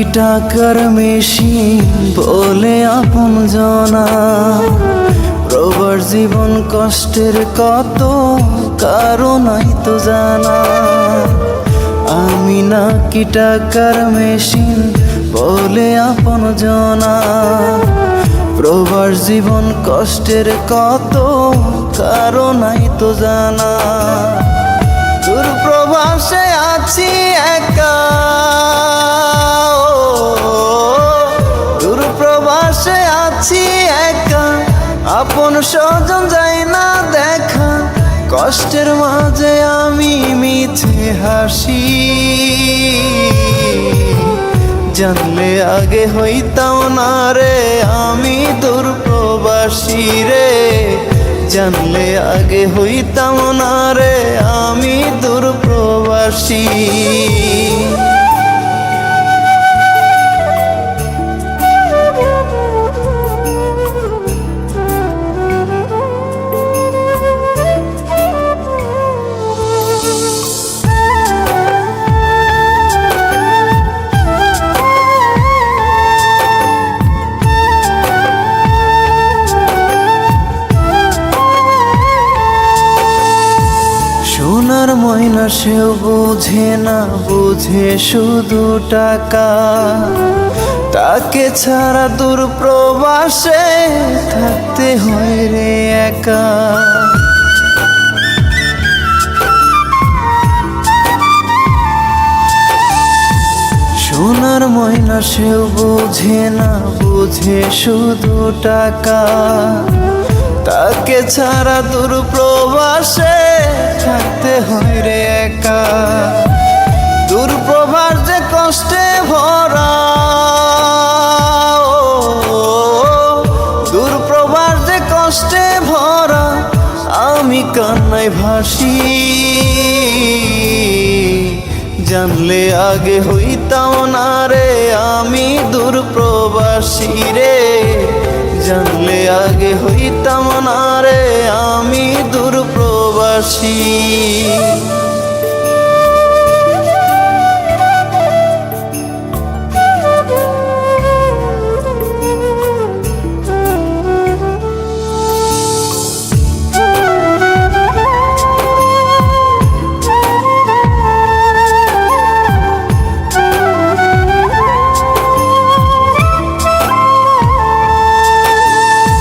কি টাকার মেশিন বলে আপন জনা, প্রবার জীবন কষ্টের কত কারো নাই তো জানা। আমি না কি টাকার মেশিন বলে আপন জনা, প্রবার জীবন কষ্টের কত কারো নাই তো জানা। দূরপ্রবাসে আছি একা, দূরপ্রবাসে আছি একা, আপন স্বজন যায় না দেখা। কষ্টের মাঝে আমি মিছে হাসি, জানলে আগে হইতাম না রে আমি দূরপ্রবাসী রে, জানলে আগে হইতাম না রে আমি দূরপ্রবাসী। সোনার ময়না সেও বোঝে না, বোঝে শুধু টাকা। তাকে ছাড়া দূরপ্রবাসে থাকতে হয় রে একা। সোনার ময়না সেও বোঝে না, বোঝে শুধু টাকা। তাকে ছাড়া দূরপ্রবাসে থাকতে হয় রে একা। দূরপ্রবাস যে কষ্টে ভরা, দূরপ্রবাস যে কষ্টে ভরা, আমি কান্নায় ভাসি। জানলে আগে হইতাম না রে আমি দূরপ্রবাসী রে, জানলে আগে হইতাম না রে আমি দূরপ্রবাসী।